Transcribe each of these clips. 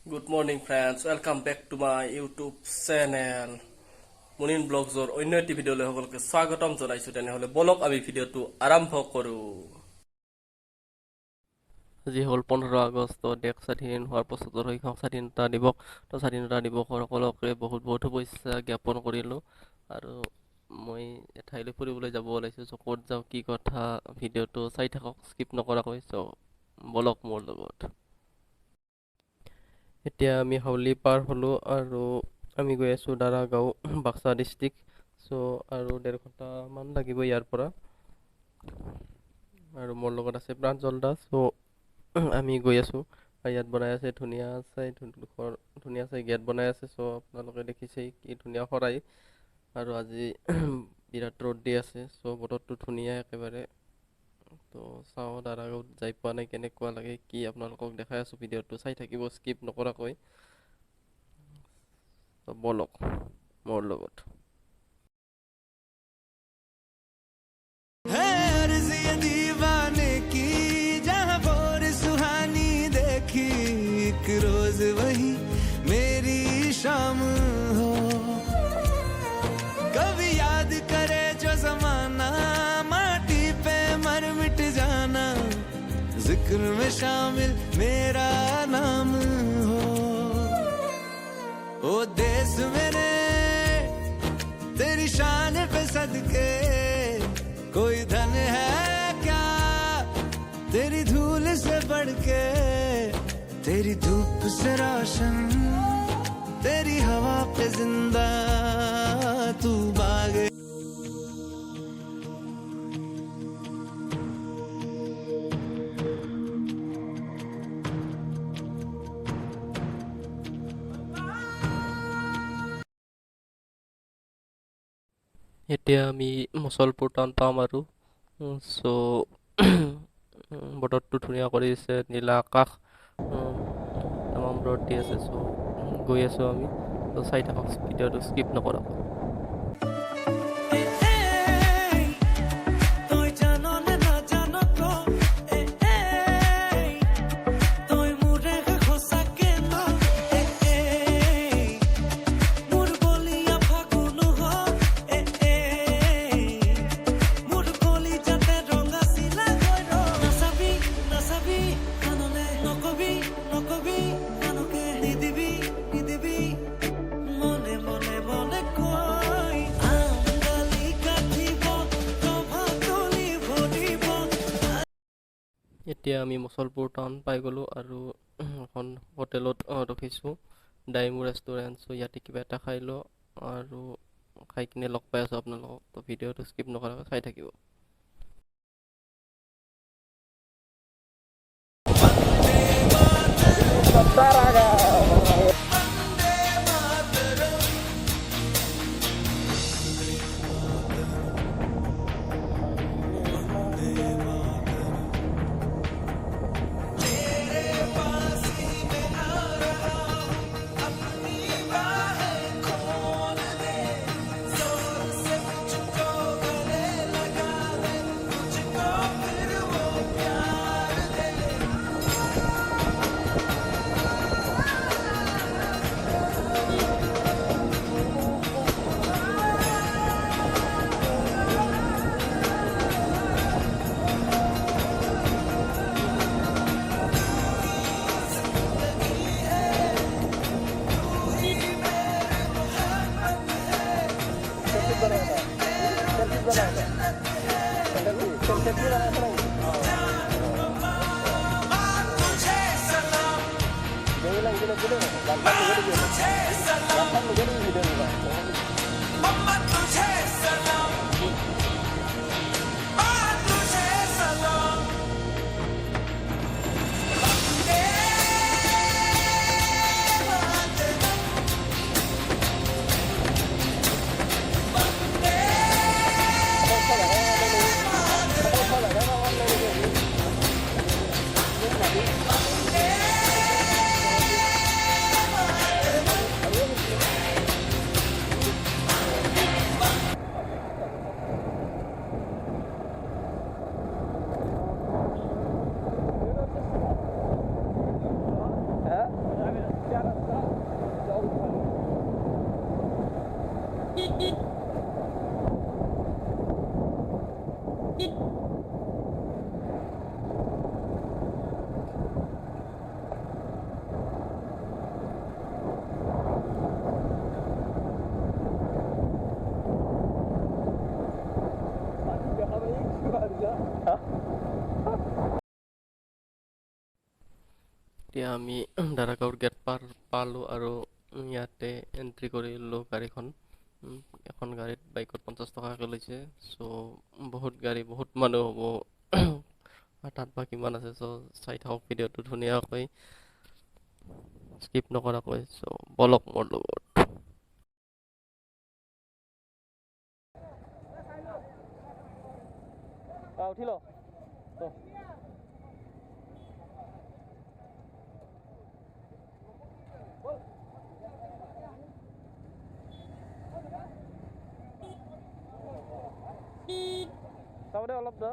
Good morning friends, welcome back to my YouTube channel Munin ব্লগছৰ অন্য এটি ভিডিঅ'লৈ সকলোকে স্বাগতম জনাইছো। তেনেহ'লে বলক আমি ভিডিঅ'টো আৰম্ভ কৰোঁ। আজি হ'ল 15 আগষ্ট, দেশ স্বাধীন হোৱাৰ 75 স্বাধীনতা দিৱস। তো স্বাধীনতা দিৱসৰ সকলোকে বহুত বহুত শুভেচ্ছা জ্ঞাপন কৰিলোঁ। আৰু মই এঠাইলৈ ফুৰিবলৈ যাব ওলাইছোঁ, চ' ক'ত যাওঁ কি কথা ভিডিঅ'টো চাই থাকক স্কিপ নকৰাকৈ। চ' বলক মোৰ লগত। এতিয়া আমি হাউলি পাৰ হ'লোঁ আৰু আমি গৈ আছোঁ দাৰাগাঁও, বাক্সা ডিষ্ট্ৰিক্ট। চ' আৰু 1.5 ঘণ্টামান লাগিব ইয়াৰ পৰা। আৰু মোৰ লগত আছে প্ৰাঞ্জল দাস। চ' আমি গৈ আছোঁ। ইয়াত বনাই আছে ধুনীয়া চাই গেট বনাই আছে। চ' আপোনালোকে দেখিছেই কি ধুনীয়া শৰাই। আৰু আজি বিৰাট ৰ'দ দি আছে। চ' বতৰটো ধুনীয়া একেবাৰে। তো চাওঁ দাৰাগাঁৱত যাই পোৱা নাই, কেনেকুৱা লাগে কি আপোনালোকক দেখাই আছোঁ। ভিডিঅ'টো চাই থাকিব স্কিপ নকৰাকৈ। তো বলক মোৰ লগত। है अर्ज़ ये दीवाने की जहाँ भोर सुहानी देखी एक रोज वही मेरी शाम हो। कभी याद करे जो जमाना माटी पे मर मिट जाना, जिक्र में शामिल मेरा नाम हो। ओ देश मेरे तेरी शान पे सदके कोई धन है क्या तेरी धूल से बढ़ के, तेरी धूप से रोशन तेरी हवा पे जिंदा तू बागे। এতিয়া আমি মুছলপুৰ টাউন পাম আৰু চ' বতৰটো ধুনীয়া কৰি দিছে, নীলা আকাশ, তামাম ৰ'দ দি আছে। চ' গৈ আছোঁ আমি। চ' চাই থাকক ভিডিঅ'টো স্কিপ নকৰাকৈ। এতিয়া আমি মুছলপুৰ টাউন পাই গ'লোঁ আৰু এখন হোটেলত ৰখিছোঁ, ডাইমু ৰেষ্টুৰেণ্ট। চ' ইয়াতে কিবা এটা খাই লওঁ আৰু খাই কিনে লগ পাই আছোঁ আপোনালোকক। তো ভিডিঅ'টো স্কিপ নকৰাকৈ চাই থাকিব। এতিয়া আমি দাৰাগাঁৱৰ গেট পালোঁ আৰু ইয়াতে এণ্ট্ৰি কৰিলোঁ গাড়ীখন। উম, এখন গাড়ীত বাইকত 50 টকাকৈ লৈছে। চ' বহুত গাড়ী বহুত মানুহ হ'ব। তাত বা কিমান আছে, চ' চাই থাকক ভিডিঅ'টো ধুনীয়াকৈ স্কিপ নকৰাকৈ। চ' বলক মোৰ লগত। উঠি ল। চাব দে অলপ দে।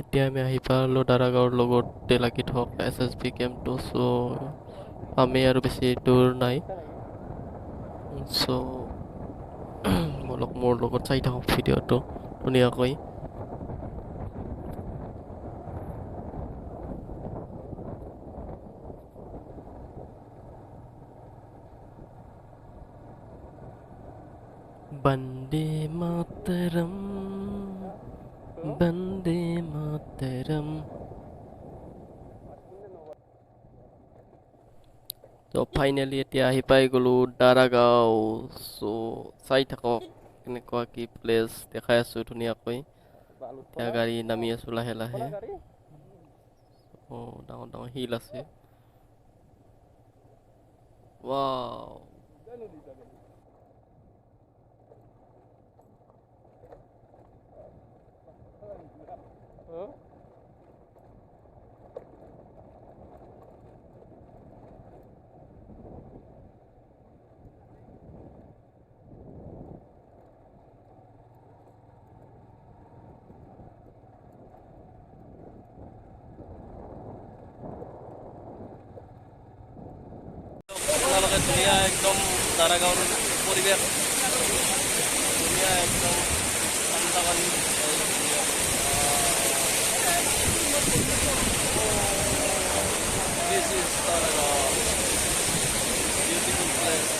এতিয়া আমি আহি পালোঁ দাৰাগাঁৱৰ লগতে লাগি থকা SSB কেম্পটো। চ' আমি আৰু বেছি দূৰ নাই। চ' বলক মোৰ লগত চাই থাকক ভিডিঅ'টো ধুনীয়াকৈ। বন্দে মাতৰম, বন্দে মাতৰম। তো ফাইনেলি এতিয়া আহি পাই গ'লো দাৰাগাঁও। চ' চাই থাকক কেনেকুৱা কি প্লেচ দেখাই আছোঁ ধুনীয়াকৈ। এতিয়া গাড়ী নামি আছোঁ লাহে লাহে। অঁ, ডাঙৰ ডাঙৰ শিল আছে। ৱাও, আপোনালোকে ধুনীয়া একদম দাৰাগাঁৱৰ পৰিৱেশ, ধুনীয়া একদম ঠাণ্ডা পানী। This is Daragaon, beautiful place.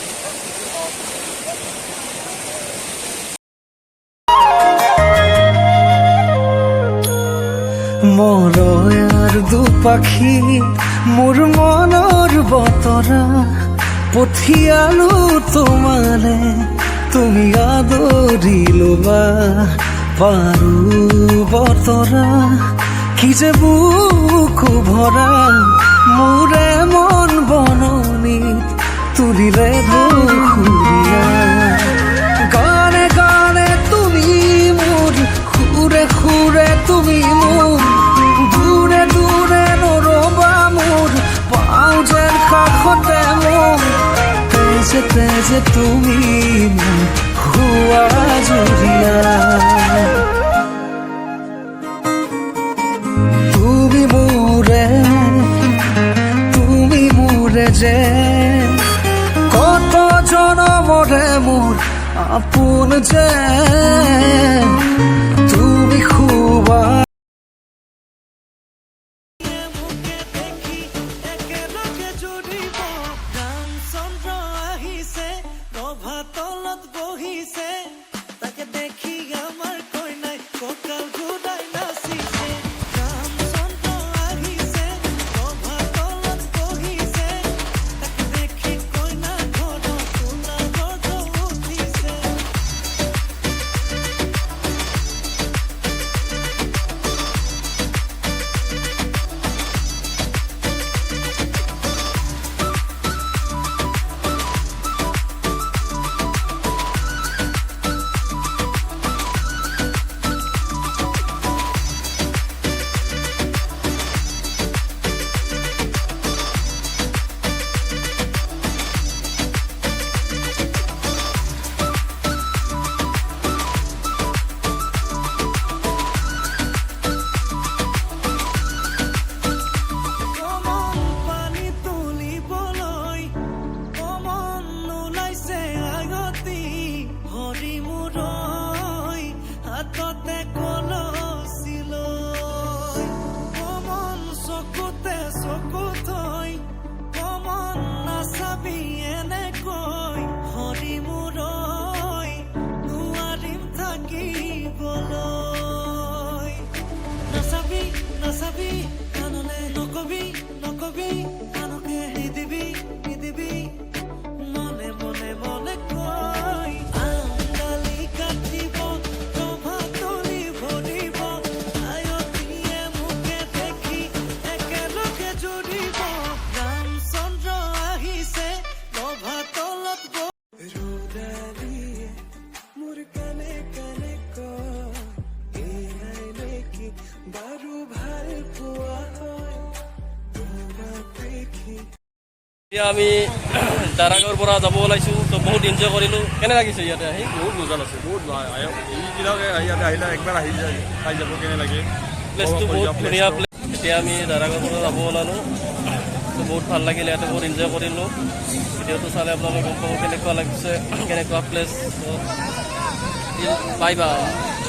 মৰয়াৰ দুপাখি মোৰ মনৰ বতৰা পঠিয়ালো তোমালে, তুমি আদৰি লবা পাৰো বতৰা। কি যে বুকু ভৰা মোৰে মন বননিত তুলিলে ধুৰীয়া। গানে গানে তুমি মোৰ, সুৰে সুৰে তুমি মোৰ, দূৰে দূৰে নৰবা মোৰ, পাওঁ যেন কাষতে মোৰ। তেজে তেজে তুমি মোৰ হোৱা জুৰিয়া। তুমি মোৰে যে কত জনমৰে মোৰ আপোন যে, তুমি খুবা এতিয়া আমি দাৰাগাঁৱৰ পৰা যাব ওলাইছোঁ তো বহুত এনজয় কৰিলোঁ কেনে লাগিছে ইয়াতে আহি বহুত মজা লাগছে বহুত এইবিলাকে ইয়াতে আহিলে একবাৰ আহি যায় খাই যাব কেনে লাগে প্লেচটো বহুত ধুনীয়া প্লেচ এতিয়া আমি দাৰাগাঁৱৰ পৰা যাব ওলালোঁ তো বহুত ভাল লাগিল ইয়াতে বহুত এনজয় কৰিলোঁ ভিডিঅ'টো চালে আপোনালোকে গম পাব কেনেকুৱা লাগিছে কেনেকুৱা প্লেচ বাই বাই